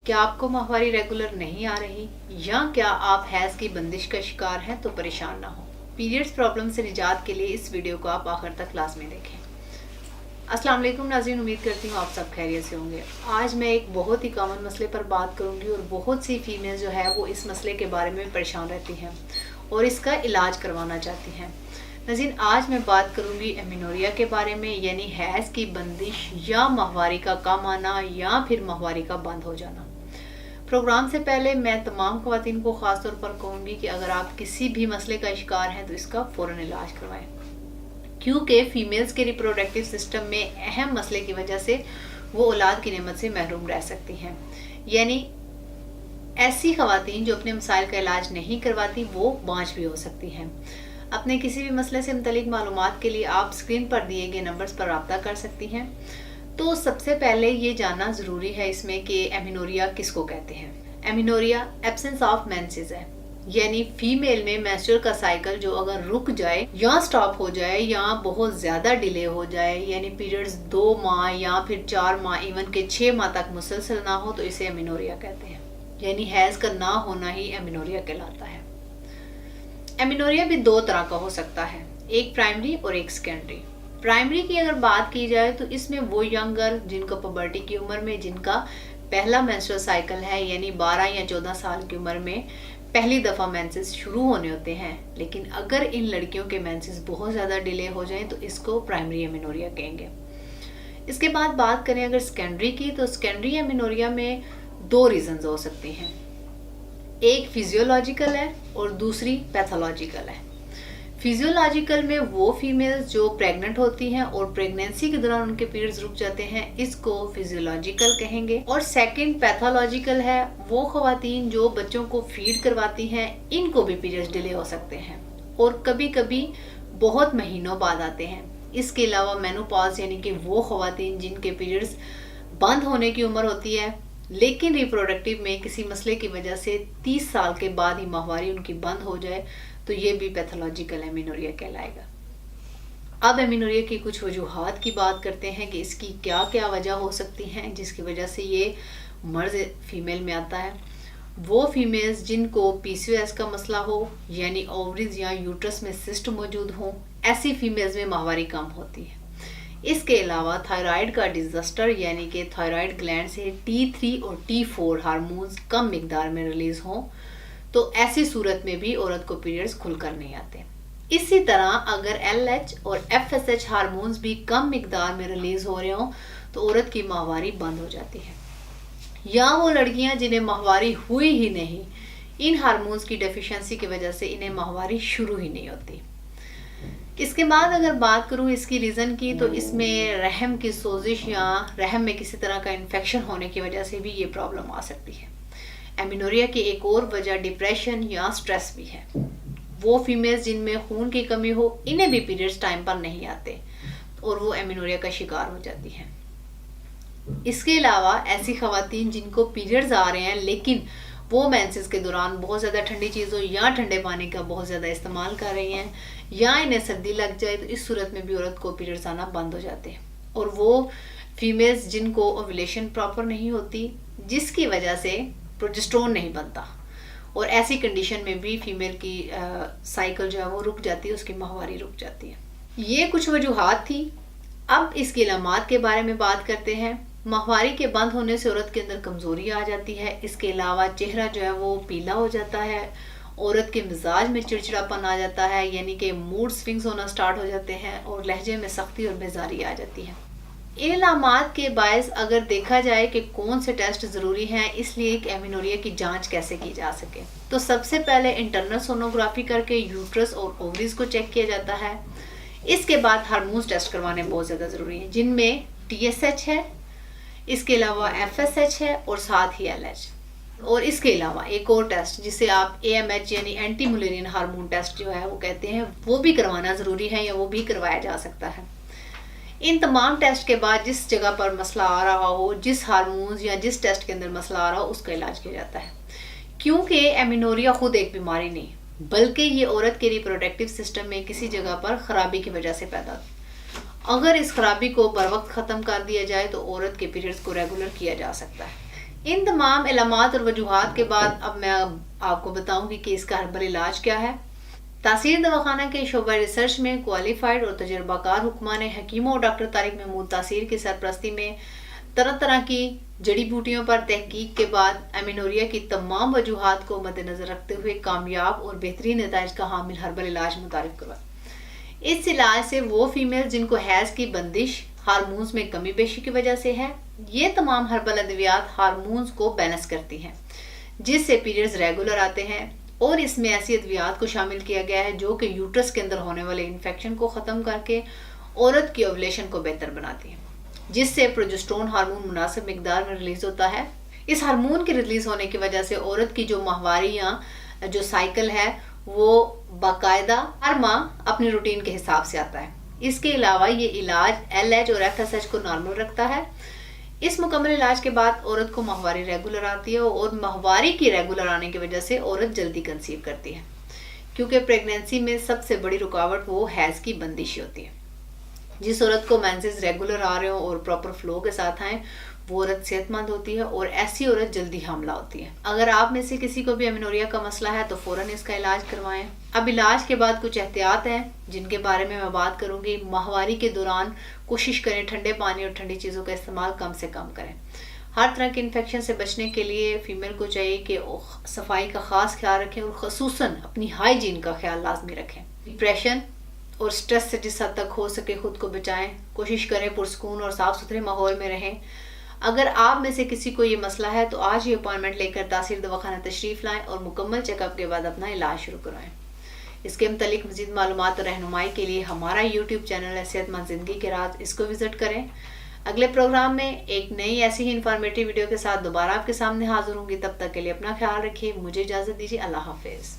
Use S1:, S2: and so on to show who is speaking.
S1: क्या आपको माहवारी रेगुलर नहीं आ रही या क्या आप हैज़ की बंदिश का शिकार हैं तो परेशान ना हो। पीरियड्स प्रॉब्लम से निजात के लिए इस वीडियो को आप आखिर तक लाजमी देखें। अस्सलाम वालेकुम नाज़रीन, उम्मीद करती हूँ आप सब खैरियत से होंगे। आज मैं एक बहुत ही कॉमन मसले पर बात करूँगी और बहुत सी फीमेल जो है वो इस मसले के बारे में परेशान रहती हैं और इसका इलाज करवाना चाहती हैं। नाज़रीन, आज मैं बात करूँगी एमिनोरिया के बारे में, यानी हैज़ की बंदिश या माहवारी का कम आना या फिर माहवारी का बंद हो जाना। प्रोग्राम से पहले मैं तमाम ख़वातीन को ख़ास तौर पर कहूँगी कि अगर आप किसी भी मसले का शिकार हैं तो इसका फ़ौरन इलाज करवाएं, क्योंकि फ़ीमेल्स के रिप्रोडक्टिव सिस्टम में अहम मसले की वजह से वो औलाद की नेमत से महरूम रह सकती हैं। यानी ऐसी ख़वातीन जो अपने मसाइल का इलाज नहीं करवाती वो बाँझ भी हो सकती हैं। अपने किसी भी मसले से मुतल्लिक़ मालूमात के लिए आप स्क्रीन पर दिए गए नंबर्स पर रब्ता कर सकती हैं। तो सबसे पहले ये जानना ज़रूरी है इसमें कि एमिनोरिया किसको कहते हैं। एमिनोरिया एब्सेंस ऑफ मेंसेस है, यानी फीमेल में मेंस्ट्रुअल का साइकिल जो अगर रुक जाए या स्टॉप हो जाए या बहुत ज़्यादा डिले हो जाए, यानी पीरियड्स 2 माह या फिर 4 माह इवन के 6 माह तक मुसलसल ना हो, तो इसे एमिनोरिया कहते हैं। यानी हैज़ का ना होना ही एमिनोरिया कहलाता है। एमिनोरिया भी 2 तरह का हो सकता है, एक प्राइमरी और एक सेकेंडरी। प्राइमरी की अगर बात की जाए तो इसमें वो यंग गर्ल जिनको पुबर्टी की उम्र में जिनका पहला मेंस्ट्रुअल साइकिल है, यानी 12 या 14 साल की उम्र में पहली दफ़ा मेंसेस शुरू होने होते हैं, लेकिन अगर इन लड़कियों के मेंसेस बहुत ज़्यादा डिले हो जाएं तो इसको प्राइमरी एमिनोरिया कहेंगे। इसके बाद बात करें अगर सेकेंडरी की, तो सेकेंडरी एमिनोरिया में 2 रीज़न्स हो सकते हैं, एक फिजियोलॉजिकल है और दूसरी पैथोलॉजिकल है। फिजियोलॉजिकल में वो फीमेल्स जो प्रेग्नेंट होती हैं और प्रेगनेंसी के दौरान उनके पीरियड्स रुक जाते हैं, इसको फिजियोलॉजिकल कहेंगे। और सेकंड पैथोलॉजिकल है, वो ख़वातीन जो बच्चों को फीड करवाती हैं, इनको भी पीरियड्स डिले हो सकते हैं और कभी कभी बहुत महीनों बाद आते हैं। इसके अलावा मेनोपॉज, यानी कि वो ख़वातीन जिनके पीरियड्स बंद होने की उम्र होती है लेकिन रिप्रोडक्टिव में किसी मसले की वजह से 30 साल के बाद ही माहवारी उनकी बंद हो जाए, तो ये भी पैथोलॉजिकल एमिनोरिया कहलाएगा। अब एमिनोरिया की कुछ वजूहात की बात करते हैं कि इसकी क्या क्या वजह हो सकती हैं जिसकी वजह से ये मर्ज फीमेल में आता है। वो फीमेल्स जिनको PCOS का मसला हो, यानी ओवरीज या यूट्रस में सिस्ट मौजूद हो, ऐसी फीमेल्स में माहवारी कम होती है। इसके अलावा थायराइड का डिजास्टर, यानी कि थायराइड ग्लैंड से T3 और T4 हार्मोन्स कम मिकदार में रिलीज हों, तो ऐसी सूरत में भी औरत को पीरियड्स खुलकर नहीं आते। इसी तरह अगर LH और FSH हार्मोन्स भी कम मिकदार में रिलीज हो रहे हों तो औरत की माहवारी बंद हो जाती है। या वो लड़कियां जिन्हें माहवारी हुई ही नहीं, इन हार्मोन्स की डेफिशिएंसी की वजह से इन्हें माहवारी शुरू ही नहीं होती। इसके बाद अगर बात करूँ इसकी रीज़न की, तो इसमें रहम की सोजिश या रहम में किसी तरह का इन्फेक्शन होने की वजह से भी ये प्रॉब्लम आ सकती है। एमिनोरिया की एक और वजह डिप्रेशन या स्ट्रेस भी है। वो फीमेल्स जिनमें खून की कमी हो, इन्हें भी पीरियड्स टाइम पर नहीं आते और वो एमिनोरिया का शिकार हो जाती हैं। इसके अलावा ऐसी ख़वातीन जिनको पीरियड्स आ रहे हैं लेकिन वो मेंसेस के दौरान बहुत ज़्यादा ठंडी चीज़ों या ठंडे पानी का बहुत ज़्यादा इस्तेमाल कर रही हैं या इन्हें सर्दी लग जाए, तो इस सूरत में भी औरत को पीरियड्स आना बंद हो जाते हैं। और वो फीमेल्स जिनको ओव्यूलेशन प्रॉपर नहीं होती, जिसकी वजह से प्रोजेस्टेरोन नहीं बनता, और ऐसी कंडीशन में भी फीमेल की साइकिल जो है वो रुक जाती है, उसकी माहवारी रुक जाती है। ये कुछ वजूहात थी। अब इसकी अलामात के बारे में बात करते हैं। माहवारी के बंद होने से औरत के अंदर कमज़ोरी आ जाती है। इसके अलावा चेहरा जो है वो पीला हो जाता है, औरत के मिजाज में चिड़चिड़ापन आ जाता है, यानी कि मूड स्विंग्स होना स्टार्ट हो जाते हैं और लहजे में सख्ती और बेजारी आ जाती है। इन अलामात के बायस अगर देखा जाए कि कौन से टेस्ट ज़रूरी हैं इसलिए एक एमिनोरिया की जांच कैसे की जा सके, तो सबसे पहले इंटरनल सोनोग्राफी करके यूट्रस और ओवरीज को चेक किया जाता है। इसके बाद हार्मोन्स टेस्ट करवाने बहुत ज़्यादा ज़रूरी हैं, जिनमें TSH है, इसके अलावा FSH है और साथ ही LH। और इसके अलावा एक और टेस्ट जिसे आप AMH यानी एंटी मुलेरियन हार्मोन टेस्ट जो है वो कहते हैं, वो भी करवाना ज़रूरी है या वो भी करवाया जा सकता है। इन तमाम टेस्ट के बाद जिस जगह पर मसला आ रहा हो, जिस हार्मोन्स या जिस टेस्ट के अंदर मसला आ रहा हो, उसका इलाज किया जाता है। क्योंकि एमिनोरिया खुद एक बीमारी नहीं, बल्कि ये औरत के रिप्रोडक्टिव सिस्टम में किसी जगह पर ख़राबी की वजह से पैदा। अगर इस खराबी को बर वक्त ख़त्म कर दिया जाए तो औरत के पीरियड्स को रेगुलर किया जा सकता है। ان تمام علامات اور وجوہات کے بعد اب میں آپ کو بتاؤں گی کہ اس کا ہربل علاج کیا ہے۔ تاثیر دواخانہ کے شعبہ ریسرچ میں کوالیفائڈ اور تجربہ کار حکمان حکیموں اور ڈاکٹر طارق محمود تاثیر کی سرپرستی میں طرح طرح کی جڑی بوٹیوں پر تحقیق کے بعد امینوریا کی تمام وجوہات کو مد نظر رکھتے ہوئے کامیاب اور بہترین نتائج کا حامل ہربل علاج متعارف کروا۔ اس علاج سے وہ فیمیل جن کو حیض کی بندش ہارمونز میں کمی بیشی کی وجہ سے ہے، یہ تمام ہربل ادویات ہارمونز کو بیلنس کرتی ہیں جس سے پیریڈز ریگولر آتے ہیں، اور اس میں ایسی ادویات کو شامل کیا گیا ہے جو کہ یوٹرس کے اندر ہونے والے انفیکشن کو ختم کر کے عورت کی اوولیشن کو بہتر بناتی ہیں، جس سے پروجسٹرون ہارمون مناسب مقدار میں ریلیز ہوتا ہے۔ اس ہارمون کے ریلیز ہونے کی وجہ سے عورت کی جو ماہواری یا جو سائیکل ہے وہ باقاعدہ ہر ماہ اپنی روٹین کے حساب سے آتا ہے۔ اس کے علاوہ یہ علاج LH اور FSH کو نارمل رکھتا ہے۔ اس مکمل علاج کے بعد عورت کو ماہواری ریگولر آتی ہے، اور ماہواری کی ریگولر آنے کی وجہ سے عورت جلدی کنسیو کرتی ہے، کیونکہ پریگنینسی میں سب سے بڑی رکاوٹ وہ حیض کی بندش ہوتی ہے۔ جس عورت کو مینسز ریگولر آ رہے ہوں اور پراپر فلو کے ساتھ آئیں وہ عورت صحت مند ہوتی ہے، اور ایسی عورت جلدی حاملہ ہوتی ہے۔ اگر آپ میں سے کسی کو بھی امینوریا کا مسئلہ ہے تو فوراً اس کا علاج کروائیں۔ اب علاج کے بعد کچھ احتیاط ہیں جن کے بارے میں بات کروں گی۔ ماہواری کے دوران کوشش کریں ٹھنڈے پانی اور ٹھنڈی چیزوں کا استعمال کم سے کم کریں۔ ہر طرح کے انفیکشن سے بچنے کے لیے فیمیل کو چاہیے کہ صفائی کا خاص خیال رکھیں، اور خصوصاً اپنی ہائیجین کا خیال لازمی رکھیں۔ ڈپریشن اور سٹریس سے جس حد تک ہو سکے خود کو بچائیں، کوشش کریں پرسکون اور صاف ستھرے ماحول میں رہیں۔ اگر آپ میں سے کسی کو یہ مسئلہ ہے تو آج ہی اپوائنٹمنٹ لے کر تاثیر دواخانہ تشریف لائیں اور مکمل چیک اپ کے بعد اپنا علاج شروع کروائیں۔ اس کے متعلق مزید معلومات اور رہنمائی کے لیے ہمارا YouTube چینل ہے صحت مند زندگی کے راز، اس کو وزٹ کریں۔ اگلے پروگرام میں ایک نئی ایسی ہی انفارمیٹیو ویڈیو کے ساتھ دوبارہ آپ کے سامنے حاضر ہوں گی۔ تب تک کے لیے اپنا خیال رکھیے، مجھے اجازت دیجیے، اللہ حافظ۔